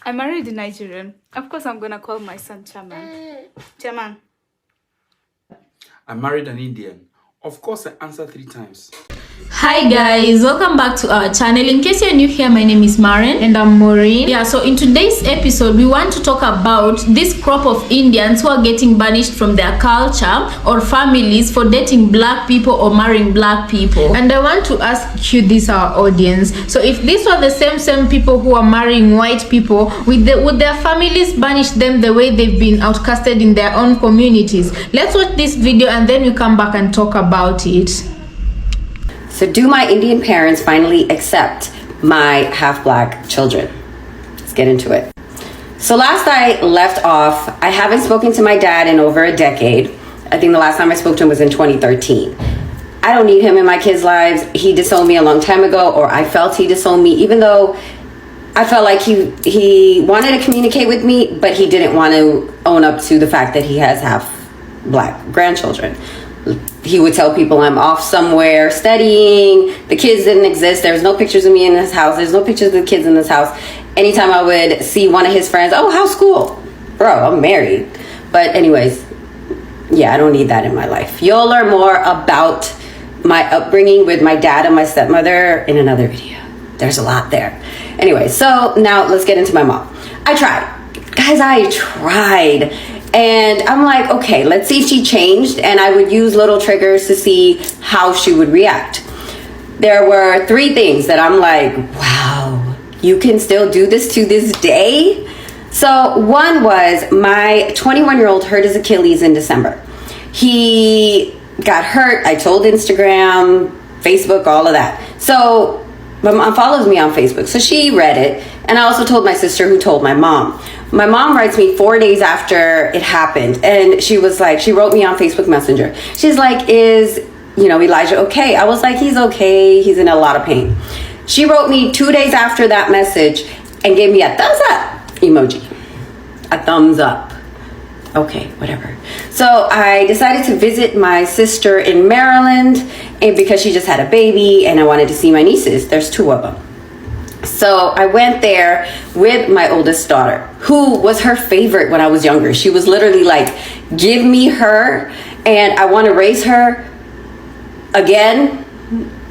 I married a Nigerian. Of course, I'm gonna call my son Chairman. Chairman. I married an Indian. Of course, I answer 3 times. Hi guys, welcome back to our channel. In case you're new here, my name is Maren And I'm Maureen. Yeah, so in today's episode we want to talk about this crop of Indians who are getting banished from their culture or families for dating black people or marrying black people. And I want to ask you this, our audience, so if these were the same people who are marrying white people, would their families banish them the way they've been outcasted in their own communities? Let's watch this video and then we come back and talk about it. So do my Indian parents finally accept my half-black children? Let's get into it. So last I left off, I haven't spoken to my dad in over a decade. I think the last time I spoke to him was in 2013. I don't need him in my kids' lives. He disowned me a long time ago, or I felt he disowned me, even though I felt like he wanted to communicate with me, but he didn't want to own up to the fact that he has half-black grandchildren. He would tell people I'm off somewhere studying. The kids didn't exist. There's no pictures of me in this house. There's no pictures of the kids in this house. Anytime I would see one of his friends, oh, how's school? Bro, I'm married. But anyways, yeah, I don't need that in my life. You'll learn more about my upbringing with my dad and my stepmother in another video. There's a lot there. Anyway, so now let's get into my mom. I tried. Guys, I tried. And I'm like, okay, let's see if she changed. And I would use little triggers to see how she would react. There were 3 things that I'm like, wow, you can still do this to this day? So one was my 21-year-old hurt his Achilles in December. He got hurt. I told Instagram, Facebook, all of that. So my mom follows me on Facebook. So she read it. And I also told my sister, who told my mom. My mom writes me 4 days after it happened. And she was like, she wrote me on Facebook Messenger. She's like, is, Elijah okay? I was like, he's okay. He's in a lot of pain. She wrote me 2 days after that message and gave me a thumbs up emoji. A thumbs up. Okay, whatever. So I decided to visit my sister in Maryland, and because she just had a baby and I wanted to see my nieces. There's 2 of them. So I went there with my oldest daughter, who was her favorite when I was younger. She was literally like, give me her and I want to raise her again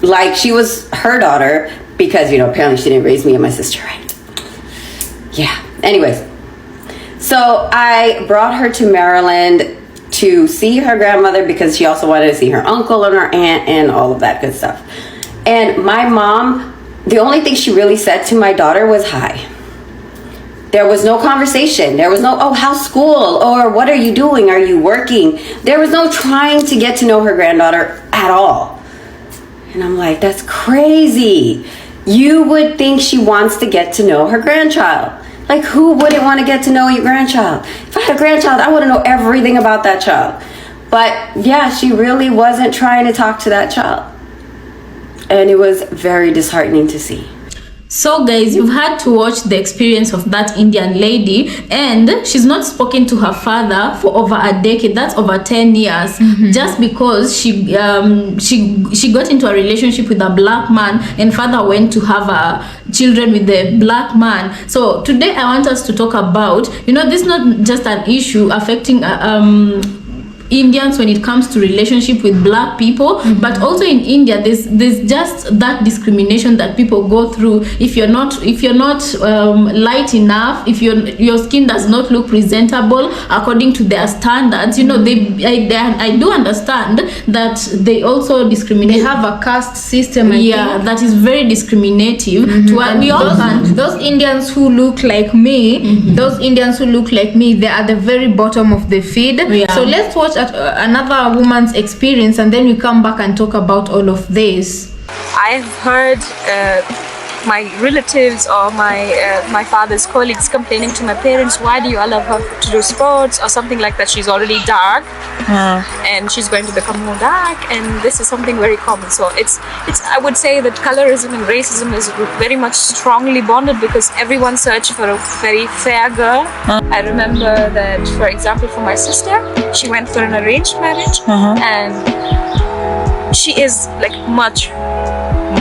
like she was her daughter, because, apparently she didn't raise me and my sister right. Yeah. Anyways, so I brought her to Maryland to see her grandmother because she also wanted to see her uncle and her aunt and all of that good stuff. And my mom, the only thing she really said to my daughter was hi. There was no conversation. There was no, oh, how's school? Or what are you doing? Are you working? There was no trying to get to know her granddaughter at all. And I'm like, that's crazy. You would think she wants to get to know her grandchild. Like, who wouldn't want to get to know your grandchild? If I had a grandchild, I want to know everything about that child. But yeah, she really wasn't trying to talk to that child. And it was very disheartening to see. So guys, you've had to watch the experience of that Indian lady, and she's not spoken to her father for over a decade. That's over 10 years. Just because she got into a relationship with a black man and father went to have children with the black man. So today I want us to talk about, this is not just an issue affecting Indians when it comes to relationship with black people, but also in India there's just that discrimination that people go through. If you're not light enough, if your skin does not look presentable according to their standards, I do understand that they also discriminate. They have a caste system, I think, that is very discriminative. Those Indians who look like me, they are the very bottom of the feed. So let's watch another woman's experience and then we come back and talk about all of this. I've heard my relatives or my father's colleagues complaining to my parents, why do you allow her to do sports or something like that? She's already dark and she's going to become more dark, and this is something very common. So it's I would say that colorism and racism is very much strongly bonded because everyone searches for a very fair girl. I remember that, for example, for my sister, she went for an arranged marriage and she is like much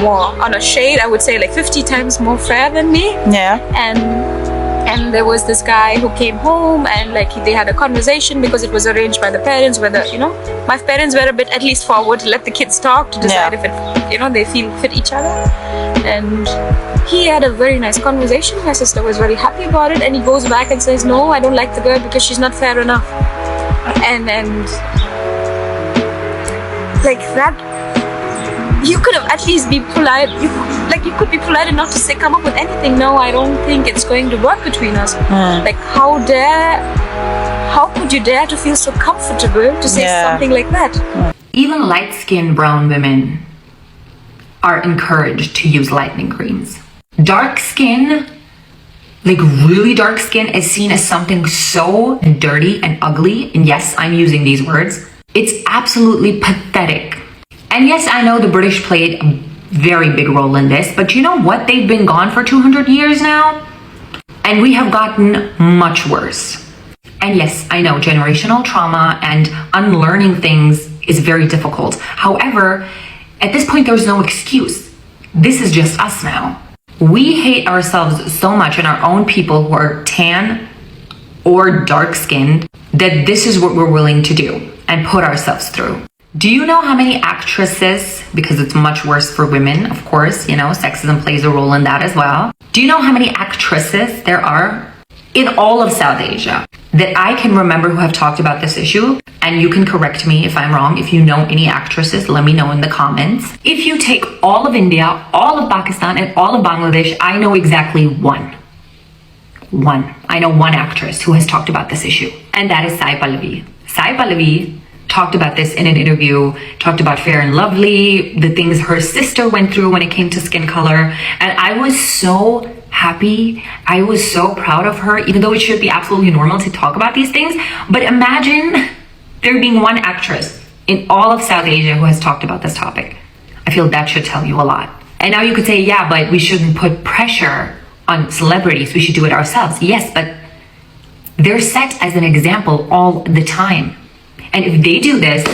more on a shade, I would say like 50 times more fair than me. Yeah. And there was this guy who came home, and like they had a conversation because it was arranged by the parents, whether, you know, my parents were a bit at least forward to let the kids talk to decide if it, you know, they fit each other. And he had a very nice conversation. My sister was very happy about it, and he goes back and says, no, I don't like the girl because she's not fair enough. And like that, you could have at least be polite. You could be polite enough to say, come up with anything. No, I don't think it's going to work between us. Like, how could you dare to feel so comfortable to say something like that? Even light-skinned brown women are encouraged to use lightening creams. Dark skin, like really dark skin, is seen as something so dirty and ugly. And yes, I'm using these words. It's absolutely pathetic. And yes, I know the British played a very big role in this, but you know what? They've been gone for 200 years now, and we have gotten much worse. And yes, I know generational trauma and unlearning things is very difficult. However, at this point, there's no excuse. This is just us now. We hate ourselves so much and our own people who are tan or dark skinned that this is what we're willing to do and put ourselves through. Do you know how many actresses, because it's much worse for women, of course, you know, sexism plays a role in that as well. Do you know how many actresses there are in all of South Asia that I can remember who have talked about this issue? And you can correct me if I'm wrong. If you know any actresses, let me know in the comments. If you take all of India, all of Pakistan, and all of Bangladesh, I know exactly one. I know one actress who has talked about this issue, and that is Sai Pallavi. Sai Pallavi talked about this in an interview, talked about Fair and Lovely, the things her sister went through when it came to skin color. And I was so happy. I was so proud of her, even though it should be absolutely normal to talk about these things. But imagine there being one actress in all of South Asia who has talked about this topic. I feel that should tell you a lot. And now you could say, yeah, but we shouldn't put pressure on celebrities. We should do it ourselves. Yes, but they're set as an example all the time. And if they do this,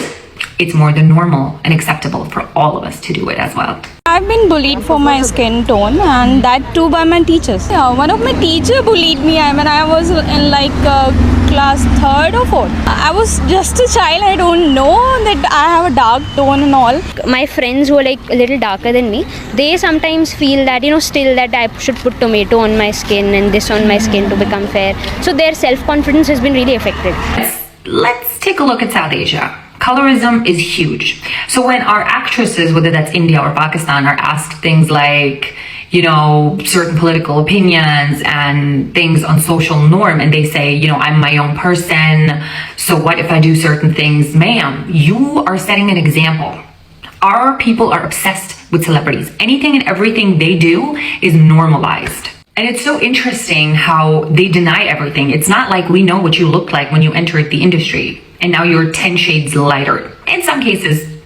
it's more than normal and acceptable for all of us to do it as well. I've been bullied for my skin tone, and that too by my teachers. Yeah, one of my teacher bullied me when I was in like class 3rd or 4th. I was just a child. I don't know that I have a dark tone and all. My friends who are like a little darker than me, they sometimes feel that, you know, still that I should put tomato on my skin and this on my skin to become fair. So their self-confidence has been really affected. Let's take a look at South Asia. Colorism is huge. So when our actresses, whether that's India or Pakistan, are asked things like, you know, certain political opinions and things on social norm, and they say, you know, I'm my own person, so what if I do certain things? Ma'am, you are setting an example. Our people are obsessed with celebrities. Anything and everything they do is normalized. And it's so interesting how they deny everything. It's not like we know what you look like when you entered the industry, and now you're 10 shades lighter. In some cases,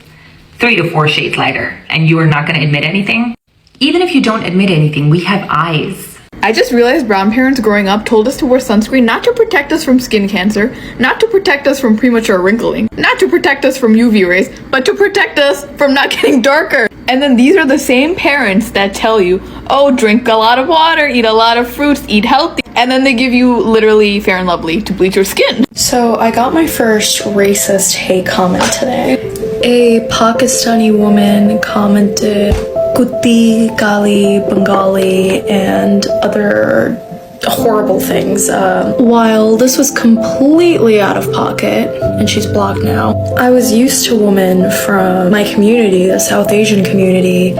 3 to 4 shades lighter, and you are not going to admit anything. Even if you don't admit anything, we have eyes. I just realized brown parents growing up told us to wear sunscreen not to protect us from skin cancer, not to protect us from premature wrinkling, not to protect us from UV rays, but to protect us from not getting darker. And then these are the same parents that tell you, oh, drink a lot of water, eat a lot of fruits, eat healthy. And then they give you literally Fair and Lovely to bleach your skin. So I got my first racist hate comment today. A Pakistani woman commented, Kutti, Gali, Bengali, and other horrible things. While this was completely out of pocket, and she's blocked now, I was used to women from my community, the South Asian community,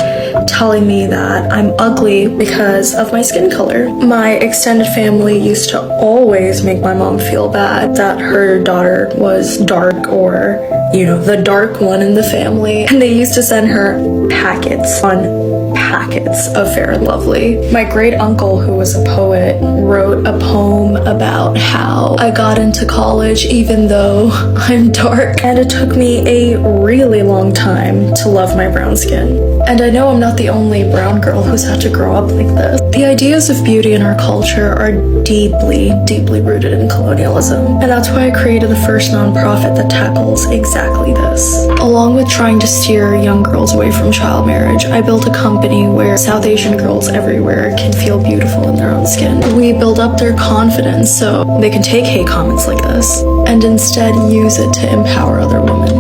telling me that I'm ugly because of my skin color. My extended family used to always make my mom feel bad that her daughter was dark, or, you know, the dark one in the family. And they used to send her packets on packets of Fair and Lovely. My great uncle, who was a poet, wrote a poem about how I got into college even though I'm dark, and it took me a really long time to love my brown skin. And I know I'm not the only brown girl who's had to grow up like this. The ideas of beauty in our culture are deeply, deeply rooted in colonialism. And that's why I created the first nonprofit that tackles exactly this. Along with trying to steer young girls away from child marriage, I built a company company where South Asian girls everywhere can feel beautiful in their own skin. We build up their confidence so they can take hate comments like this and instead use it to empower other women.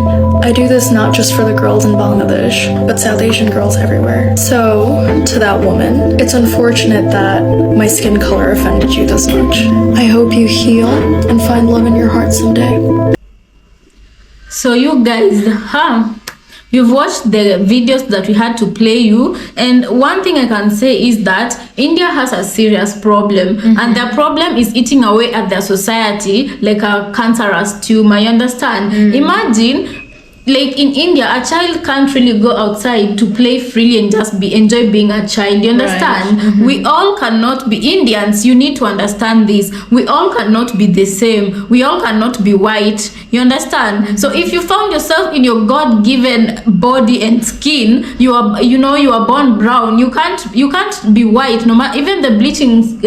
I do this not just for the girls in Bangladesh, but South Asian girls everywhere. So, to that woman, it's unfortunate that my skin color offended you this much. I hope you heal and find love in your heart someday. So you guys, you've watched the videos that we had to play you, and one thing I can say is that India has a serious problem, and their problem is eating away at their society like a cancerous tumor. You understand? Imagine, like in India, a child can't really go outside to play freely and just enjoy being a child. You understand? Right. We all cannot be Indians. You need to understand this. We all cannot be the same. We all cannot be white. You understand? So if you found yourself in your God-given body and skin, you are born brown. You can't be white. No matter, even the bleaching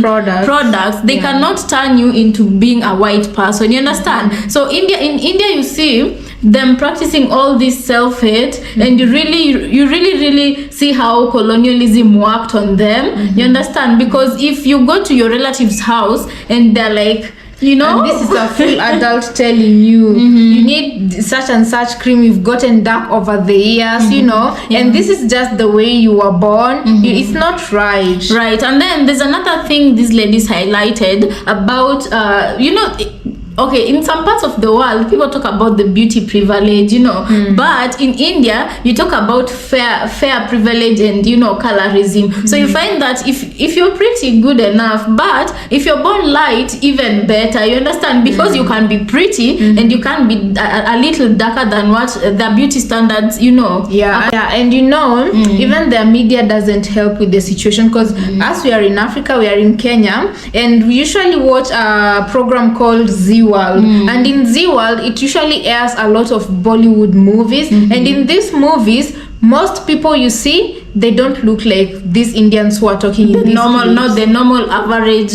products, they cannot turn you into being a white person. You understand? So in India, you see them practicing all this self-hate, and you really see how colonialism worked on them. You understand? Because if you go to your relative's house and they're like, you know, and this is a full adult telling you you need such and such cream, you've gotten dark over the years, you know, and this is just the way you were born. It's not right. And then there's another thing these ladies highlighted about okay, in some parts of the world, people talk about the beauty privilege, you know, but in India, you talk about fair privilege and, you know, colorism. So you find that if you're pretty good enough, but if you're born light, even better, you understand, because you can be pretty and you can be a little darker than what the beauty standards, you know. And you know, even the media doesn't help with the situation, because as we are in Africa, we are in Kenya, and we usually watch a program called Z World, and in Z World it usually airs a lot of Bollywood movies, and in these movies most people you see, they don't look like these Indians who are talking in not the normal average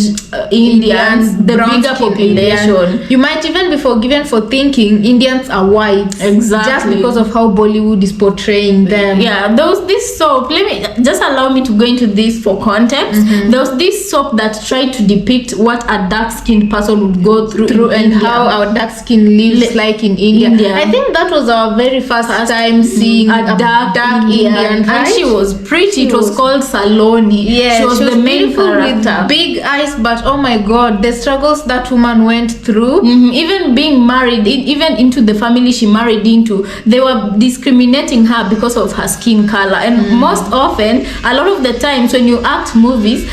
Indians, the bigger population. You might even be forgiven for thinking Indians are white, just because of how Bollywood is portraying them. There was this soap, just allow me to go into this for context. There was this soap that tried to depict what a dark-skinned person would go through and how our dark skin lives like in India. I think that was our very first time seeing a dark Indian, and she was pretty. It was called Saloni. She was the main character with big eyes, but oh my god, the struggles that woman went through. Even being married, even into the family she married into, they were discriminating her because of her skin color. And most often, a lot of the times when you act movies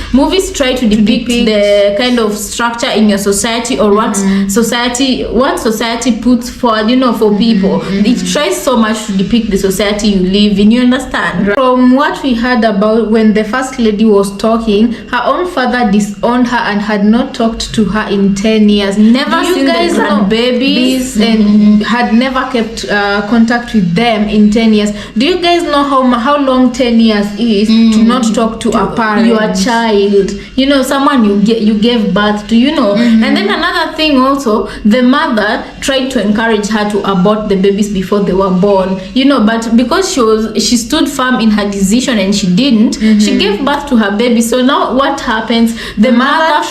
try to depict the kind of structure in your society, or what society puts forward, you know, for people. It tries so much to depict the society you live in. You understand? From what we heard about when the first lady was talking, her own father disowned her and had not talked to her in 10 years. Never seen the babies, and had never kept contact with them in 10 years. Do you guys know how long 10 years is to not talk to a parent? Your child, you know, someone you gave birth to, you know. And then another thing also, the mother tried to encourage her to abort the babies before they were born, you know, but because she stood firm in her decision and she didn't, she gave birth to her baby. So now what happens? The mother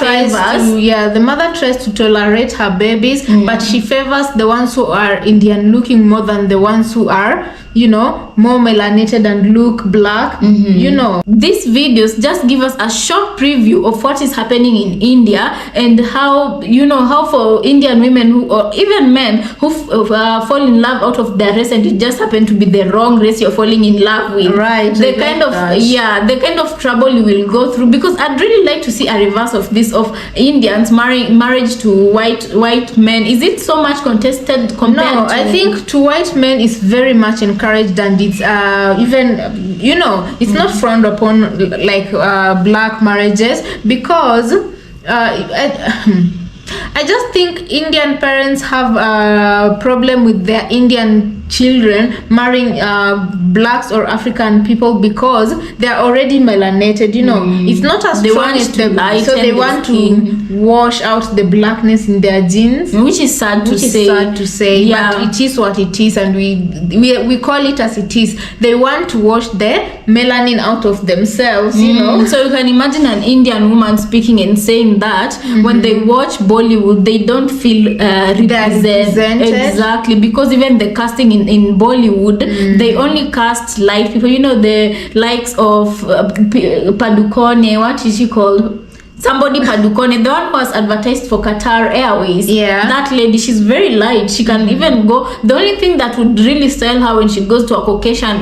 tries to tolerate her babies, but she favors the ones who are Indian looking more than the ones who are, you know, more melanated and look black. You know, these videos just give us a short preview of what is happening in India, and how, you know, how for Indian women who, or even men who fall in love out of their race, and it just happen to be the wrong race you're falling in love with, the kind of trouble you will go through. Because I'd really like to see a reverse of this, of Indians marriage to white men. Is it so much contested compared to... I think to white men is very much encouraged, and it's even, you know, it's not frowned upon like black marriages, because I just think Indian parents have a problem with their Indian children marrying blacks or African people because they are already melanated. You know, it's not as They strong want as to the lighten so they the want skin. to wash out the blackness in their genes, which is sad to say. Yeah. But it is what it is, and we call it as it is. They want to wash the melanin out of themselves, you know. So you can imagine an Indian woman speaking and saying that when they watch Bollywood, they don't feel represented. Exactly, because even the casting in Bollywood, they only cast light people. You know, the likes of Padukone. What is she called? Somebody Padukone, the one who was advertised for Qatar Airways. Yeah, that lady, she's very light. She can even go. The only thing that would really sell her when she goes to a Caucasian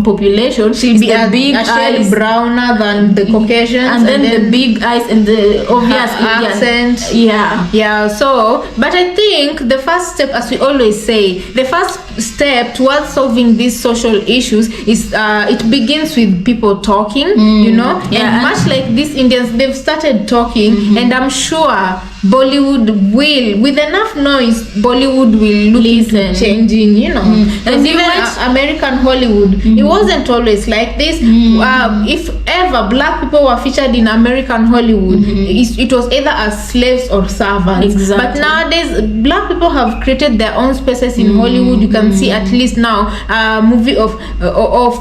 population, she'll be the big eyes, browner than the Caucasians, and then the big eyes and the obvious Indian accent. Yeah. So, but I think the first step, as we always say, the first step towards solving these social issues is it begins with people talking. You know, and much like these Indians, they've started talking, and I'm sure Bollywood will, with enough noise, Bollywood will look into changing, you know. And even American Hollywood, it wasn't always like this. If ever black people were featured in American Hollywood, it was either as slaves or servants. But nowadays, black people have created their own spaces in Hollywood. You can see at least now a movie of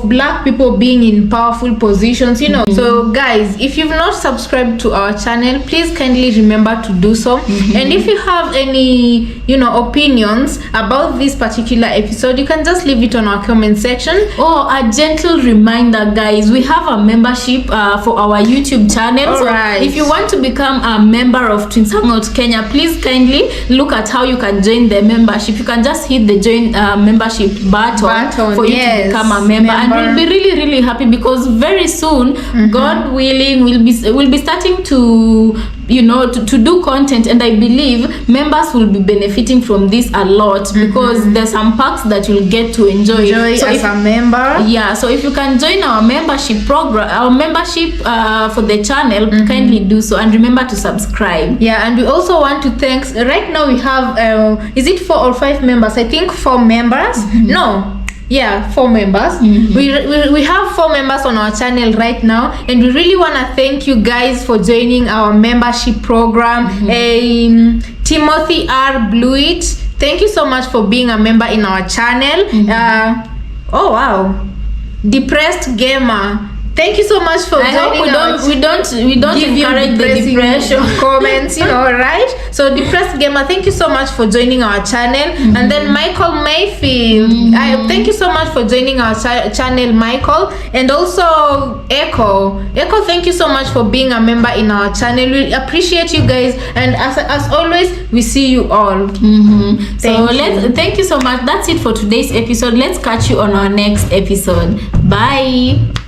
black people being in powerful positions, you know. So guys, if you've not subscribed to our channel, please kindly remember to do so. And if you have any, you know, opinions about this particular episode, you can just leave it on our comment section. Oh, a gentle reminder, guys, we have a membership for our YouTube channel. So if you want to become a member of Twinshangout Kenya, please kindly look at how you can join the membership. You can just hit the join membership button for you to become a member. And we'll be really, really happy because very soon, God willing, we'll be starting to, you know, to do content, and I believe members will be benefiting from this a lot because there's some perks that you'll get to enjoy so as a member. Yeah, so if you can join our membership program, our membership for the channel, kindly do so, and remember to subscribe. Yeah, and we also want to thank, right now we have is it 4 or 5 members? I think 4 members. No, yeah, 4 members. We have 4 members on our channel right now, and we really want to thank you guys for joining our membership program. Timothy R. Blueit, thank you so much for being a member in our channel. Oh wow, Depressed Gamer, thank you so much for joining. We don't encourage the depression comments, you know, right? So Depressed Gamer, thank you so much for joining our channel. And then Michael Mayfield, thank you so much for joining our channel, Michael. And also Echo, thank you so much for being a member in our channel. We appreciate you guys, and as always, we see you all. Thank you so much. That's it for today's episode. Let's catch you on our next episode. Bye.